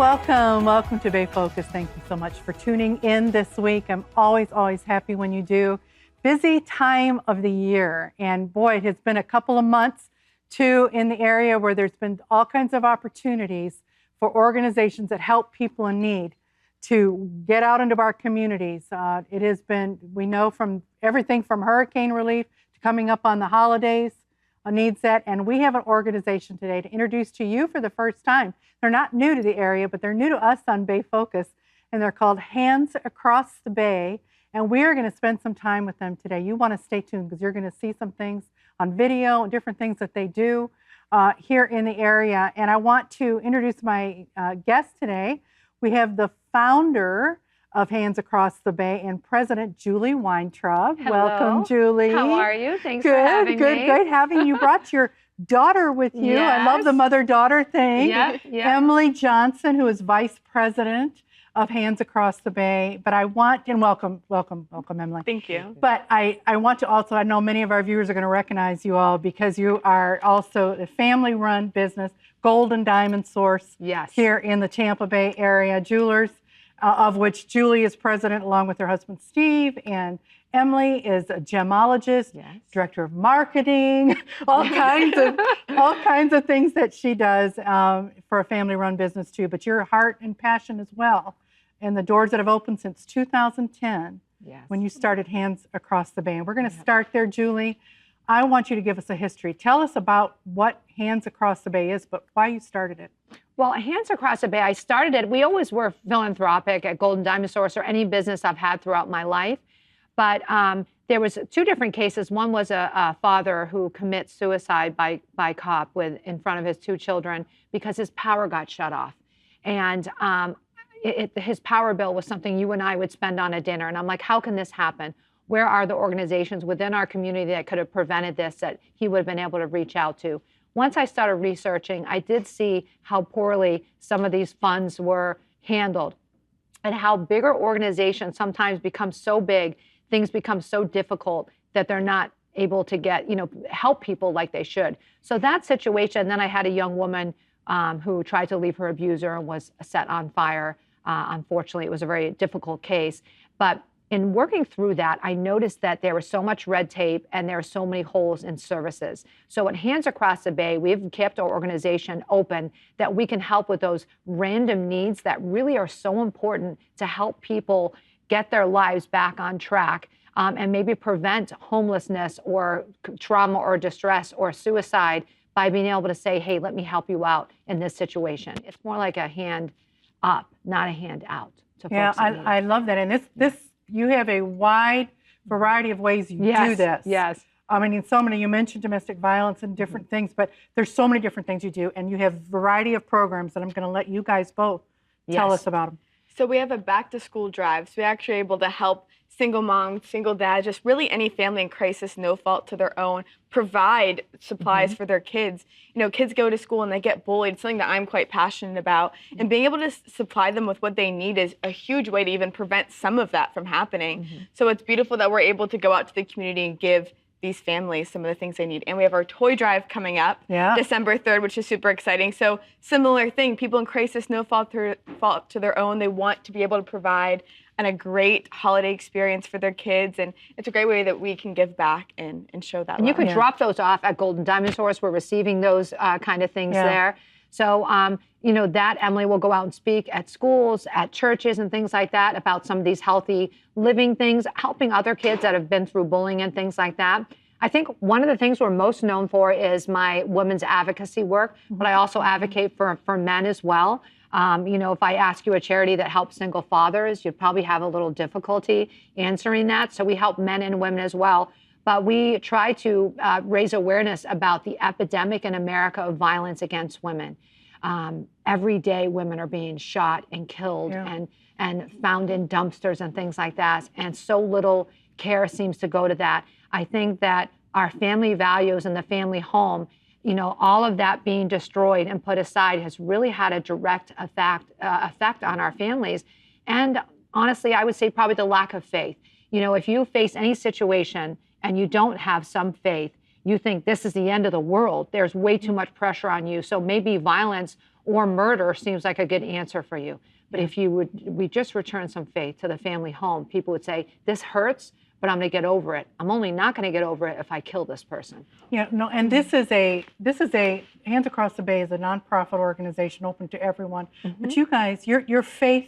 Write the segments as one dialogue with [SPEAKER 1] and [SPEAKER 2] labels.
[SPEAKER 1] Welcome to Bay Focus. Thank you so much for tuning in this week. I'm always happy when you do. Busy time of the year, and boy, it has been a couple of months too in the area where there's been all kinds of opportunities for organizations that help people in need to get out into our communities. It has been, we know, from everything from hurricane relief to coming up on the holidays, needs that, and we have an organization today to introduce to you for the first time. They're not new to the area, but they're new to us on Bay Focus, and they're called Hands Across the Bay, and we are going to spend some time with them today. You want to stay tuned because you're going to see some things on video and different things that they do here in the area. And I want to introduce my guest today. We have the founder of Hands Across the Bay and President Julie Weintraub.
[SPEAKER 2] Hello.
[SPEAKER 1] Welcome, Julie.
[SPEAKER 2] How are you? Thanks for having me.
[SPEAKER 1] Great having you. You brought your daughter with you.
[SPEAKER 2] Yes.
[SPEAKER 1] I love the mother-daughter thing.
[SPEAKER 2] Yeah.
[SPEAKER 1] Emily Johnson, who is Vice President of Hands Across the Bay. But I want, and welcome, Emily.
[SPEAKER 3] Thank you.
[SPEAKER 1] But I want to also, I know many of our viewers are going to recognize you all because you are also a family-run business, Gold and Diamond Source, here in the Tampa Bay area, jewelers, of which Julie is president along with her husband Steve, and Emily is a gemologist, director of marketing, all kinds of things that she does for a family-run business too. But your heart and passion as well, and the doors that have opened since 2010, when you started Hands Across the Bay. And we're going to start there, Julie. I want you to give us a history. Tell us about what Hands Across the Bay is, but why you started it.
[SPEAKER 2] Well, Hands Across the Bay, I started it. We always were philanthropic at Golden Diamond Source or any business I've had throughout my life. But there was two different cases. One was a father who commits suicide by cop in front of his two children because his power got shut off. And his power bill was something you and I would spend on a dinner. And I'm like, how can this happen? Where are the organizations within our community that could have prevented this, that he would have been able to reach out to? Once I started researching, I did see how poorly some of these funds were handled and how bigger organizations sometimes become so big, things become so difficult that they're not able to get, help people like they should. So that situation, then I had a young woman who tried to leave her abuser and was set on fire. Unfortunately, it was a very difficult case. But in working through that, I noticed that there was so much red tape and there are so many holes in services. So at Hands Across the Bay, we've kept our organization open that we can help with those random needs that really are so important to help people get their lives back on track and maybe prevent homelessness or trauma or distress or suicide by being able to say, hey, let me help you out in this situation. It's more like a hand up, not a hand out to folks in need.
[SPEAKER 1] I love that. And this you have a wide variety of ways you do this.
[SPEAKER 2] Yes.
[SPEAKER 1] I mean, so many, you mentioned domestic violence and different things, but there's so many different things you do, and you have a variety of programs that I'm going to let you guys both tell us about them.
[SPEAKER 3] So we have a back-to-school drive. So we're actually able to help single moms, single dads, just really any family in crisis, no fault to their own, provide supplies for their kids. Kids go to school and they get bullied, something that I'm quite passionate about. And being able to supply them with what they need is a huge way to even prevent some of that from happening. So it's beautiful that we're able to go out to the community and give these families some of the things they need. And we have our toy drive coming up December 3rd, which is super exciting. So similar thing, people in crisis, no fault to their own. They want to be able to provide a great holiday experience for their kids. And it's a great way that we can give back and show that
[SPEAKER 2] And
[SPEAKER 3] love.
[SPEAKER 2] you could drop those off at Golden Diamond Source. We're receiving those kind of things there. So, that Emily will go out and speak at schools, at churches and things like that about some of these healthy living things, helping other kids that have been through bullying and things like that. I think one of the things we're most known for is my women's advocacy work, but I also advocate for men as well. If I ask you a charity that helps single fathers, you'd probably have a little difficulty answering that. So we help men and women as well. But we try to raise awareness about the epidemic in America of violence against women. Every day, women are being shot and killed and found in dumpsters and things like that. And so little care seems to go to that. I think that our family values and the family home, all of that being destroyed and put aside has really had a direct effect on our families. And honestly, I would say probably the lack of faith. If you face any situation and you don't have some faith, you think this is the end of the world. There's way too much pressure on you. So maybe violence or murder seems like a good answer for you. But if we just return some faith to the family home, people would say, this hurts, but I'm going to get over it. I'm only not going to get over it if I kill this person.
[SPEAKER 1] Yeah, no, and this is a Hands Across the Bay is a nonprofit organization open to everyone. But you guys, your faith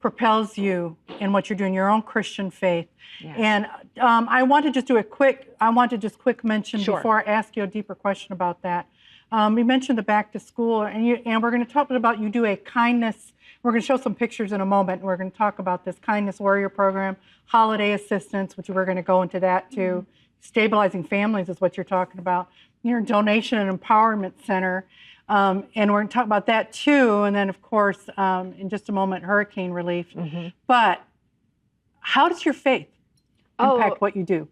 [SPEAKER 1] propels you in what you're doing, your own Christian faith.
[SPEAKER 2] Yes.
[SPEAKER 1] And I want to just quick mention before I ask you a deeper question about that. We mentioned the back to school, and we're going to talk about, you do a kindness. We're going to show some pictures in a moment. And we're going to talk about this Kindness Warrior Program, holiday assistance, which we're going to go into that too. Stabilizing families is what you're talking about. Your donation and empowerment center. And we're going to talk about that too. And then, of course, in just a moment, hurricane relief. But how does your faith impact what you do?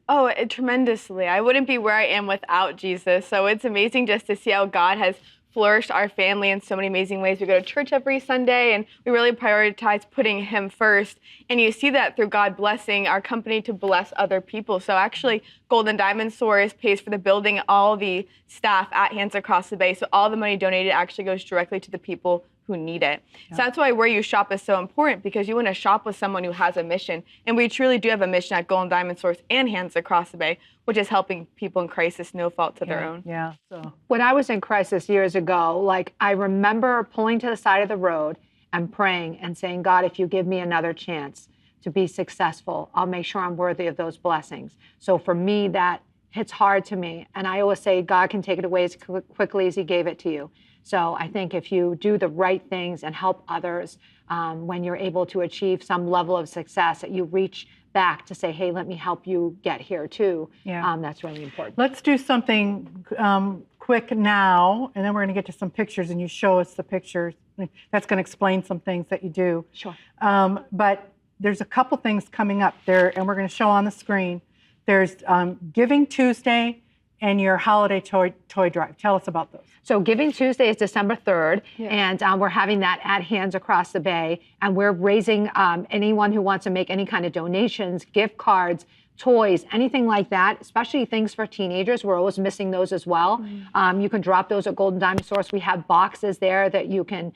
[SPEAKER 3] Tremendously. I wouldn't be where I am without Jesus. So it's amazing just to see how God has flourished our family in so many amazing ways. We go to church every Sunday, and we really prioritize putting him first. And you see that through God blessing our company to bless other people. So actually, Golden Diamond Source pays for the building, all the staff at Hands Across the Bay. So all the money donated actually goes directly to the people who need it. So that's why where you shop is so important, because you want to shop with someone who has a mission. And we truly do have a mission at Golden Diamond Source and Hands Across the Bay, which is helping people in crisis, no fault to their own.
[SPEAKER 1] Yeah. So
[SPEAKER 2] when I was in crisis years ago, like I remember pulling to the side of the road and praying and saying, God, if you give me another chance to be successful, I'll make sure I'm worthy of those blessings. So for me, that hits hard to me. And I always say, God can take it away as quickly as he gave it to you. So I think if you do the right things and help others, when you're able to achieve some level of success, that you reach back to say, hey, let me help you get here too. That's really important.
[SPEAKER 1] Let's do something quick now, and then we're going to get to some pictures, and you show us the pictures. That's going to explain some things that you do.
[SPEAKER 2] Sure.
[SPEAKER 1] But there's a couple things coming up there, and we're going to show on the screen. There's Giving Tuesday and your holiday toy drive. Tell us about those.
[SPEAKER 2] So Giving Tuesday is December 3rd, and we're having that at Hands Across the Bay, and we're raising anyone who wants to make any kind of donations, gift cards, toys, anything like that, especially things for teenagers. We're always missing those as well. You can drop those at Golden Diamond Source. We have boxes there that you can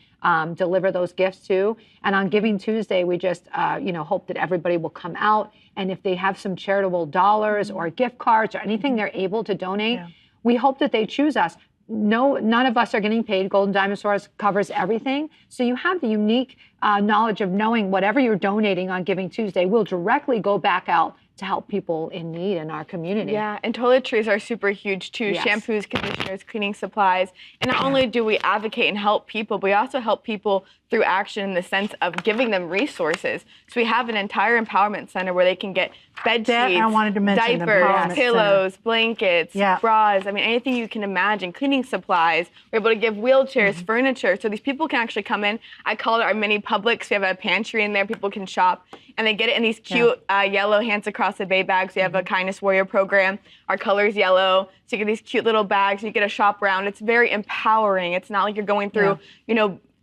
[SPEAKER 2] deliver those gifts to. And on Giving Tuesday, we just hope that everybody will come out, and if they have some charitable dollars or gift cards or anything they're able to donate, we hope that they choose us. No, none of us are getting paid. Golden Diamond Source covers everything. So you have the unique knowledge of knowing whatever you're donating on Giving Tuesday will directly go back out to help people in need in our community.
[SPEAKER 3] Yeah, and toiletries are super huge too.
[SPEAKER 2] Yes.
[SPEAKER 3] Shampoos, conditioners, cleaning supplies. And not only do we advocate and help people, but we also help people through action in the sense of giving them resources. So we have an entire empowerment center where they can get bed sheets,
[SPEAKER 1] I wanted to mention the
[SPEAKER 3] diapers,
[SPEAKER 1] empowerment
[SPEAKER 3] pillows, blankets, bras, I mean, anything you can imagine, cleaning supplies. We're able to give wheelchairs, furniture, so these people can actually come in. I call it our mini Publix. We have a pantry in there, people can shop, and they get it in these cute yellow Hands Across the Bay bags. We have a Kindness Warrior program. Our color is yellow, so you get these cute little bags, you get a shop around. It's very empowering. It's not like you're going through,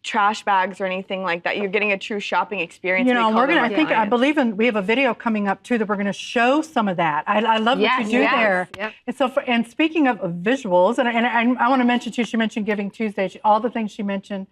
[SPEAKER 3] trash bags or anything like that. You're getting a true shopping experience.
[SPEAKER 1] We're gonna. I believe we have a video coming up too that we're going to show some of that. I love what you do there.
[SPEAKER 2] Yep.
[SPEAKER 1] And so, and speaking of visuals, and I want to mention too. She mentioned Giving Tuesday. All the things she mentioned.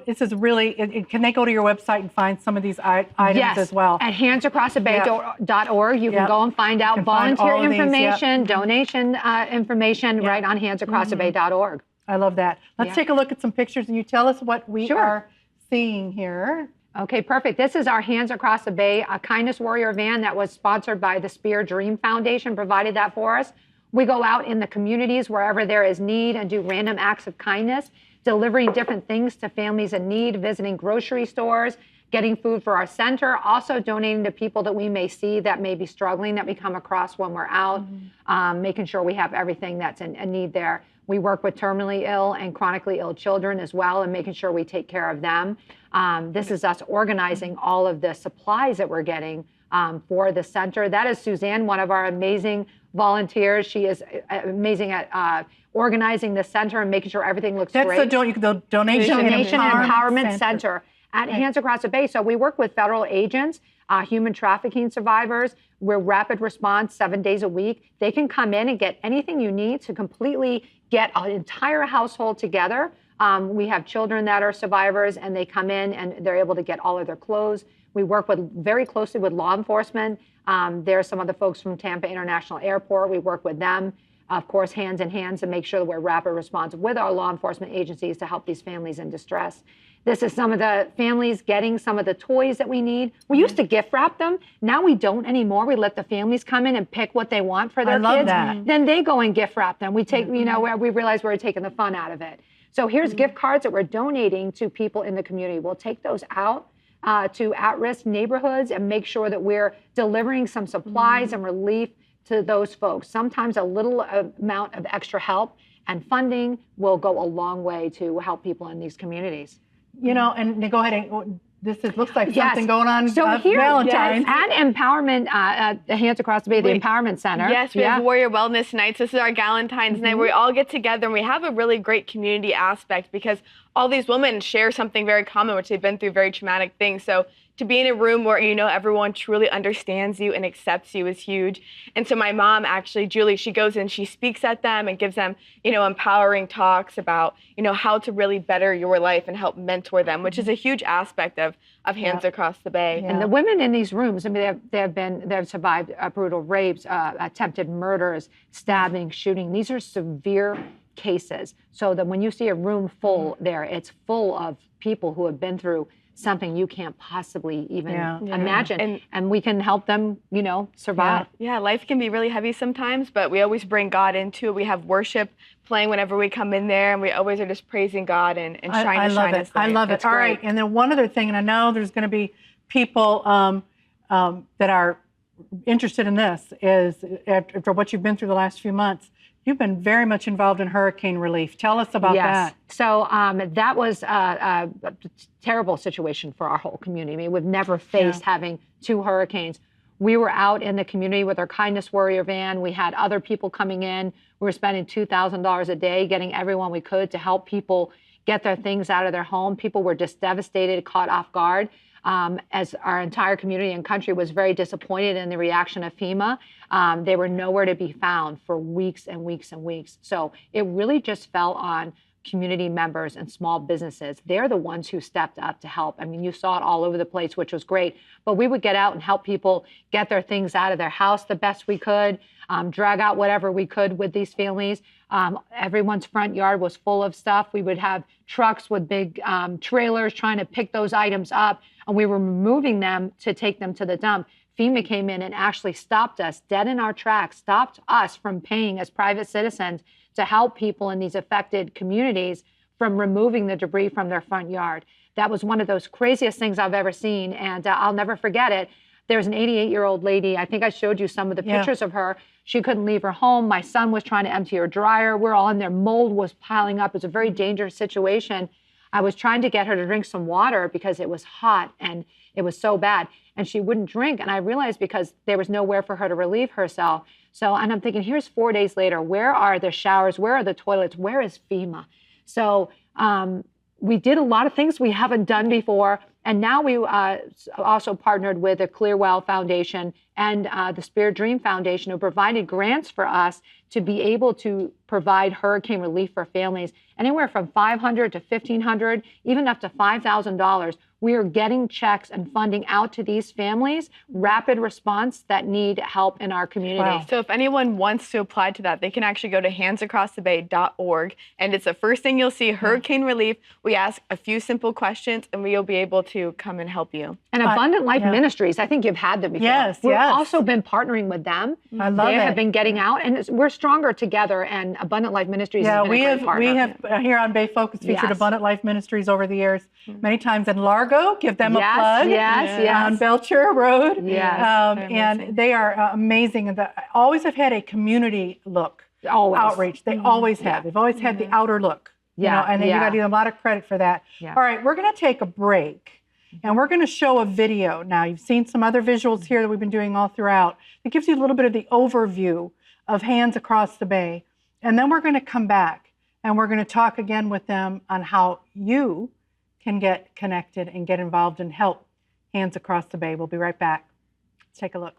[SPEAKER 1] This is really. Can they go to your website and find some of these items as well?
[SPEAKER 2] At handsacrossthebay.org, you can go and find out volunteer information, donation information right on handsacrossthebay.org.
[SPEAKER 1] I love that. Let's take a look at some pictures, and you tell us what we are seeing here.
[SPEAKER 2] Okay, perfect. This is our Hands Across the Bay Kindness Warrior van that was sponsored by the Spear Dream Foundation, provided that for us. We go out in the communities wherever there is need and do random acts of kindness, delivering different things to families in need, visiting grocery stores, getting food for our center, also donating to people that we may see that may be struggling, that we come across when we're out, making sure we have everything that's in need there. We work with terminally ill and chronically ill children as well, and making sure we take care of them. This is us organizing all of the supplies that we're getting for the center. That is Suzanne, one of our amazing volunteers. She is amazing at organizing the center and making sure everything looks great.
[SPEAKER 1] That's the Donation and Empowerment
[SPEAKER 2] Center at Hands Across the Bay. So we work with federal agents, human trafficking survivors. We're rapid response 7 days a week. They can come in and get anything you need to completely get an entire household together We have children that are survivors, and they come in and they're able to get all of their clothes. We work very closely with law enforcement. There are some other folks from Tampa International Airport. We work with them, of course, hands in hands, to make sure that we're rapid response with our law enforcement agencies to help these families in distress. This is some of the families getting some of the toys that we need. We used to gift wrap them. Now we don't anymore. We let the families come in and pick what they want for their kids.
[SPEAKER 1] That.
[SPEAKER 2] Then they go and gift wrap them. We take, we realize we're taking the fun out of it. So here's gift cards that we're donating to people in the community. We'll take those out to at-risk neighborhoods and make sure that we're delivering some supplies and relief to those folks. Sometimes a little amount of extra help and funding will go a long way to help people in these communities.
[SPEAKER 1] And go ahead and looks like something going on.
[SPEAKER 2] So here,
[SPEAKER 1] Valentine's.
[SPEAKER 2] at Empowerment, Hands Across the Bay, the Empowerment Center.
[SPEAKER 3] Yes, we have Warrior Wellness Nights. This is our Galentine's night where we all get together, and we have a really great community aspect because all these women share something very common, which they've been through very traumatic things. So to be in a room where, everyone truly understands you and accepts you is huge. And so my mom, actually, Julie, she goes in, she speaks at them and gives them, empowering talks about, how to really better your life and help mentor them, which is a huge aspect of Hands Across the Bay.
[SPEAKER 2] And the women in these rooms, they've survived brutal rapes, attempted murders, stabbing, shooting. These are severe cases. So that when you see a room full there, it's full of people who have been through something you can't possibly even imagine. And we can help them, survive.
[SPEAKER 3] Yeah, life can be really heavy sometimes, but we always bring God into it. We have worship playing whenever we come in there, and we always are just praising God and trying to shine His light.
[SPEAKER 1] I love it. All right, and then one other thing, and I know there's going to be people that are interested in this, is after what you've been through the last few months, you've been very much involved in hurricane relief. Tell us about that.
[SPEAKER 2] So that was a terrible situation for our whole community. I mean, we've never faced having 2 hurricanes. We were out in the community with our Kindness Warrior van. We had other people coming in. We were spending $2,000 a day getting everyone we could to help people get their things out of their home. People were just devastated, caught off guard. As our entire community and country was very disappointed in the reaction of FEMA. They were nowhere to be found for weeks and weeks and weeks. So it really just fell on community members and small businesses. They're the ones who stepped up to help. I mean, you saw it all over the place, which was great. But we would get out and help people get their things out of their house the best we could, drag out whatever we could with these families. Everyone's front yard was full of stuff. We would have trucks with big trailers trying to pick those items up, and we were moving them to take them to the dump. FEMA came in and actually stopped us dead in our tracks, stopped us from paying as private citizens to help people in these affected communities from removing the debris from their front yard. That was one of those craziest things I've ever seen, and I'll never forget it. There's an 88-year-old lady. I think I showed you some of the pictures of her. She couldn't leave her home. My son was trying to empty her dryer. We're all in there. Mold was piling up. It was a very dangerous situation. I was trying to get her to drink some water because it was hot and it was so bad. And she wouldn't drink. And I realized because there was nowhere for her to relieve herself. And I'm thinking, here's 4 days later. Where are the showers? Where are the toilets? Where is FEMA? So we did a lot of things we haven't done before. And now we also partnered with the Clearwater Foundation and the Spirit Dream Foundation, who provided grants for us to be able to provide hurricane relief for families, anywhere from $500 to $1,500, even up to $5,000. We are getting checks and funding out to these families, rapid response that need help in our community.
[SPEAKER 3] Wow. So if anyone wants to apply to that, they can actually go to handsacrossthebay.org. And it's the first thing you'll see, hurricane relief. We ask a few simple questions and we'll be able to come and help you.
[SPEAKER 2] And Abundant Life Ministries, I think you've had them before.
[SPEAKER 1] Yes,
[SPEAKER 2] We've also been partnering with them.
[SPEAKER 1] I love
[SPEAKER 2] they
[SPEAKER 1] it.
[SPEAKER 2] have been getting out, and we're stronger together, and Abundant Life Ministries has been a great partner.
[SPEAKER 1] We have here on Bay Focus featured Abundant Life Ministries over the years, many times in Largo. Give them a plug. On Belcher Road. And they are amazing. And always have had a community look. Outreach. They always have. They've always had the outer look. And you got to give them a lot of credit for that. All right, we're going to take a break. And we're going to show a video now. You've seen some other visuals here that we've been doing all throughout. It gives you a little bit of the overview of Hands Across the Bay. And then we're going to come back and we're going to talk again with them on how you can get connected and get involved and help Hands Across the Bay. We'll be right back. Let's take a look.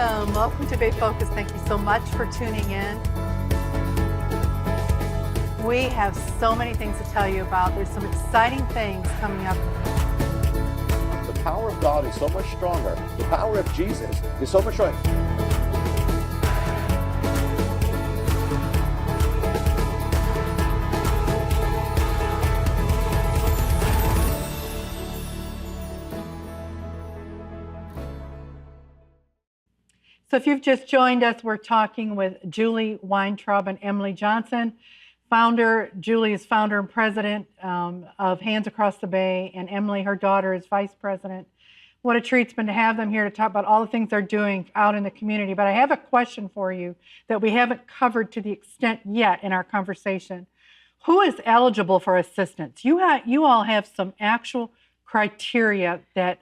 [SPEAKER 1] Welcome. Welcome to Bay Focus. Thank you so much for tuning in. We have so many things to tell you about. There's some exciting things coming up.
[SPEAKER 4] The power of God is so much stronger. The power of Jesus is so much stronger.
[SPEAKER 1] So if you've just joined us, we're talking with Julie Weintraub and Emily Johnson. Julie is founder and president of Hands Across the Bay, and Emily, her daughter, is vice president. What a treat it's been to have them here to talk about all the things they're doing out in the community. But I have a question for you that we haven't covered to the extent yet in our conversation. Who is eligible for assistance? You all have some actual criteria that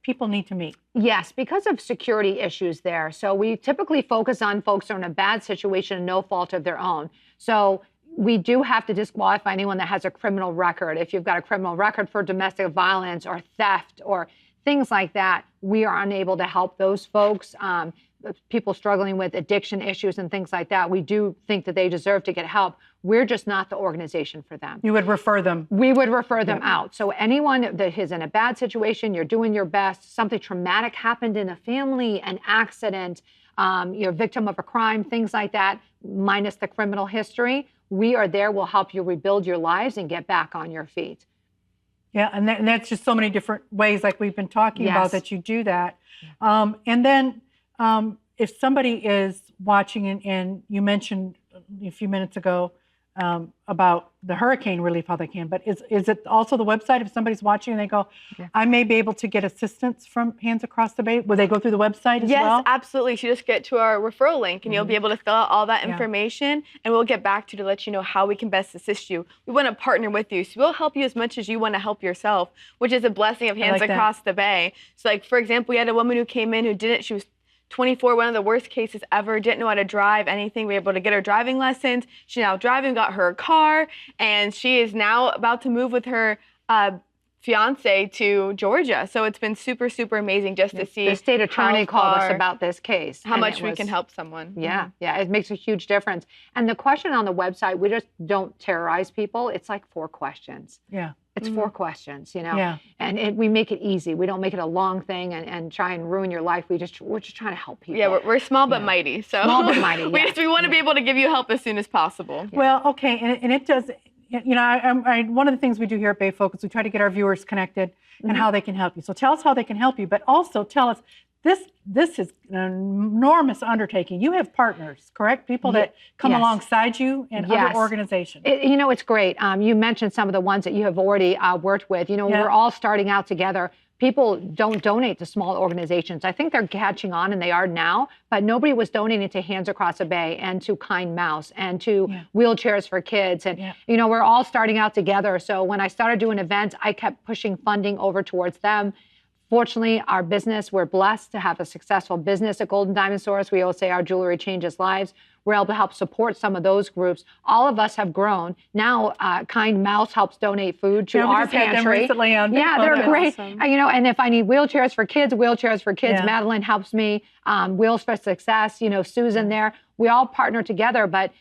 [SPEAKER 1] people need to meet.
[SPEAKER 2] Yes, because of security issues there. So we typically focus on folks who are in a bad situation, no fault of their own. So we do have to disqualify anyone that has a criminal record. If you've got a criminal record for domestic violence or theft or things like that, we are unable to help those folks. People struggling with addiction issues and things like that, we do think that they deserve to get help. We're just not the organization for them.
[SPEAKER 1] You would refer them? We
[SPEAKER 2] would refer them out. So anyone that is in a bad situation, you're doing your best, something traumatic happened in a family, an accident, you're a victim of a crime, things like that, minus the criminal history, we are there. We'll help you rebuild your lives and get back on your feet.
[SPEAKER 1] Yeah, and that's just so many different ways, like we've been talking about, that you do that. And then if somebody is watching, and you mentioned a few minutes ago about the hurricane relief, how they can, but is it also the website? If somebody's watching and they go, I may be able to get assistance from Hands Across the Bay, will they go through the website as well?
[SPEAKER 3] Yes, absolutely. You just get to our referral link and you'll be able to fill out all that information, and we'll get back to you to let you know how we can best assist you. We want to partner with you, so we'll help you as much as you want to help yourself, which is a blessing of Hands Across the Bay. So like, for example, we had a woman who came in she was 24, one of the worst cases ever, didn't know how to drive anything. We were able to get her driving lessons. She's now driving, got her a car, and she is now about to move with her fiance to Georgia. So it's been super, super amazing just to see.
[SPEAKER 2] The state attorney called us about this case.
[SPEAKER 3] How much we can help someone.
[SPEAKER 2] Yeah, it makes a huge difference. And the question on the website, we just don't terrorize people. It's like 4 questions.
[SPEAKER 1] Yeah.
[SPEAKER 2] It's 4 questions, and we make it easy. We don't make it a long thing and try and ruin your life. We're just trying to help people.
[SPEAKER 3] Yeah, we're small but mighty. So
[SPEAKER 2] small but mighty.
[SPEAKER 3] we want to be able to give you help as soon as possible.
[SPEAKER 1] Yeah. Well, okay, and it does. One of the things we do here at Bay Focus, we try to get our viewers connected and how they can help you. So tell us how they can help you, but also tell us this is an enormous undertaking. You have partners, correct? People that come alongside you and other organizations.
[SPEAKER 2] It's great. You mentioned some of the ones that you have already worked with. We're all starting out together. People don't donate to small organizations. I think they're catching on, and they are now, but nobody was donating to Hands Across the Bay and to Kind Mouse and to Wheelchairs for Kids. And, we're all starting out together. So when I started doing events, I kept pushing funding over towards them. Fortunately, our business, we're blessed to have a successful business at Golden Diamond Source. We always say our jewelry changes lives. We're able to help support some of those groups. All of us have grown. Now, Kind Mouse helps donate food to our pantry. Had them recently on they're great. Awesome. And if I need Wheelchairs for Kids, Madeline helps me. Wheels for Success, Susan there. We all partner together, but,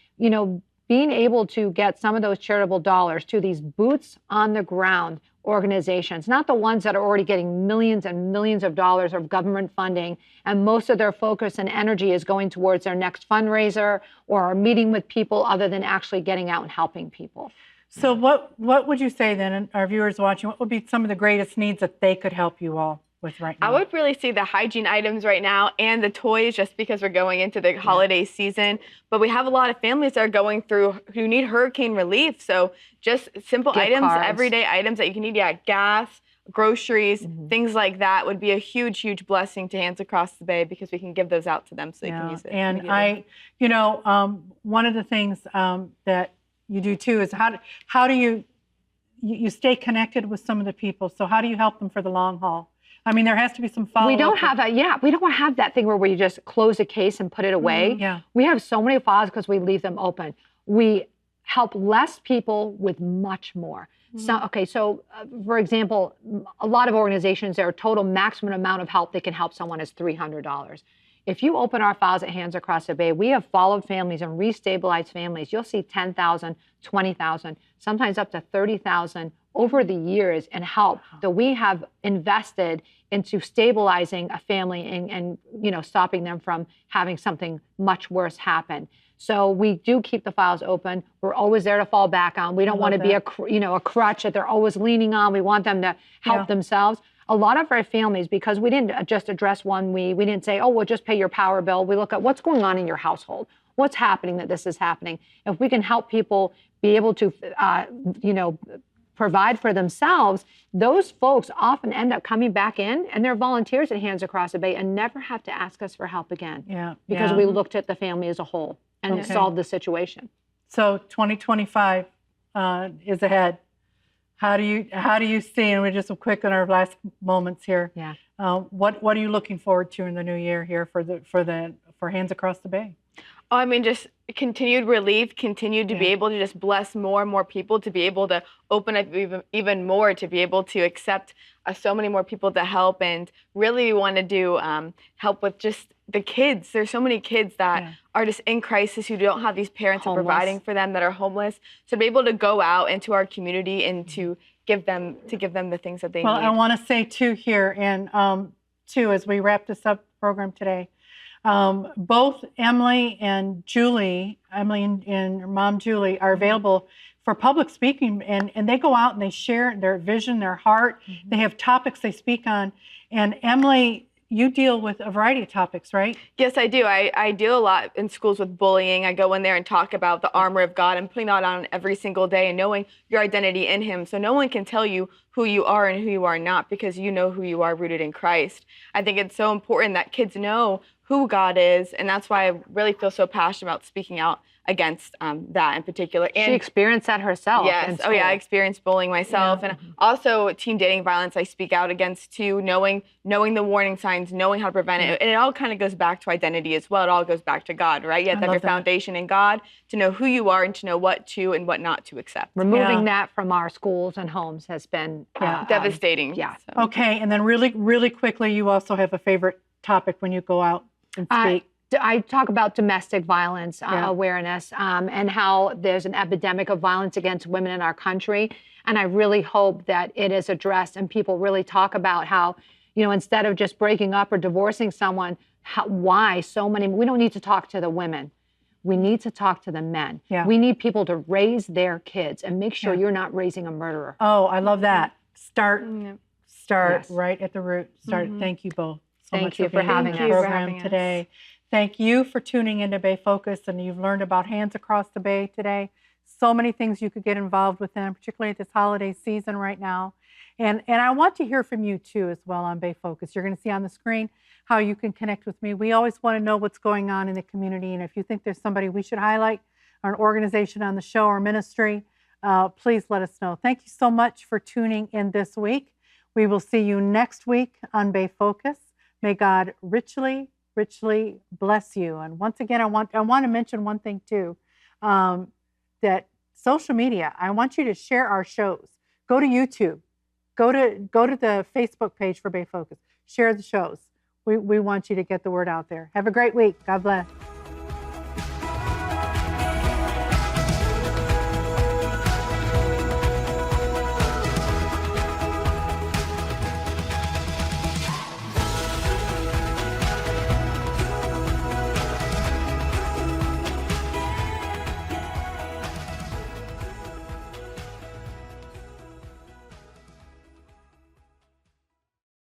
[SPEAKER 2] being able to get some of those charitable dollars to these boots on the ground organizations, not the ones that are already getting millions and millions of dollars of government funding, and most of their focus and energy is going towards their next fundraiser or meeting with people other than actually getting out and helping people.
[SPEAKER 1] So what would you say then, our viewers watching, what would be some of the greatest needs that they could help you all with right now?
[SPEAKER 3] I would really see the hygiene items right now and the toys, just because we're going into the holiday season. But we have a lot of families that are going through who need hurricane relief. So just simple items, everyday items that you can need. Yeah, gas, groceries, things like that would be a huge, huge blessing to Hands Across the Bay, because we can give those out to them so they can use it.
[SPEAKER 1] And one of the things that you do too is how do you stay connected with some of the people? So how do you help them for the long haul? I mean, there has to be some follow-up.
[SPEAKER 2] We don't have we don't have that thing where you just close a case and put it away. We have so many files because we leave them open. We help less people with much more. So, for example, a lot of organizations, their total maximum amount of help they can help someone is $300. If you open our files at Hands Across the Bay, we have followed families and restabilized families. You'll see 10,000, 20,000, sometimes up to 30,000 over the years in help that we have invested into stabilizing a family and stopping them from having something much worse happen. So we do keep the files open. We're always there to fall back on. We don't want to be a crutch that they're always leaning on. We want them to help themselves. A lot of our families, because we didn't just address we didn't say, oh, we'll just pay your power bill. We look at what's going on in your household. What's happening that this is happening? If we can help people be able to, provide for themselves, those folks often end up coming back in and they're volunteers at Hands Across the Bay and never have to ask us for help again. Because we looked at the family as a whole and solved the situation.
[SPEAKER 1] So 2025 is ahead. How do you see, and we're just quick in our last moments here. What are you looking forward to in the new year here for Hands Across the Bay?
[SPEAKER 3] Oh, I mean, just continued relief, continued to be able to just bless more and more people, to be able to open up even more, to be able to accept so many more people to help, and really want to do help with just the kids. There's so many kids that are just in crisis, who don't have these parents who are providing for them, that are homeless. So to be able to go out into our community and to give them the things that they need.
[SPEAKER 1] Well, I want to say too here, and too, as we wrap this up program today, both Emily and Julie, Emily and her mom Julie, are available for public speaking, and they go out and they share their vision, their heart. They have topics they speak on. And Emily, you deal with a variety of topics, right?
[SPEAKER 3] Yes, I do. I deal a lot in schools with bullying. I go in there and talk about the armor of God and putting that on every single day and knowing your identity in Him. So no one can tell you who you are and who you are not, because you know who you are rooted in Christ. I think it's so important that kids know who God is, and that's why I really feel so passionate about speaking out against that in particular. And
[SPEAKER 2] she experienced that herself.
[SPEAKER 3] Yes. Oh yeah, I experienced bullying myself, and also teen dating violence. I speak out against too, knowing the warning signs, knowing how to prevent it, and it all kind of goes back to identity as well. It all goes back to God, right? You have to have your foundation in God to know who you are and to know what to and what not to accept.
[SPEAKER 2] Removing that from our schools and homes has been
[SPEAKER 3] devastating.
[SPEAKER 2] So.
[SPEAKER 1] Okay, and then really quickly, you also have a favorite topic when you go out and speak.
[SPEAKER 2] I talk about domestic violence awareness and how there's an epidemic of violence against women in our country. And I really hope that it is addressed and people really talk about how, instead of just breaking up or divorcing someone, why so many, we don't need to talk to the women. We need to talk to the men. We need people to raise their kids and make sure you're not raising a murderer.
[SPEAKER 1] Oh, I love that. Start right at the root. Thank you both so much for having us on the program today. Thank you for tuning into Bay Focus, and you've learned about Hands Across the Bay today. So many things you could get involved with them, particularly at this holiday season right now. And I want to hear from you too as well on Bay Focus. You're going to see on the screen how you can connect with me. We always want to know what's going on in the community, and if you think there's somebody we should highlight, or an organization on the show or ministry, please let us know. Thank you so much for tuning in this week. We will see you next week on Bay Focus. May God richly bless you. And once again, I want to mention one thing too, that social media, I want you to share our shows. Go to YouTube, go to the Facebook page for Bay Focus, share the shows. We want you to get the word out there. Have a great week. God bless.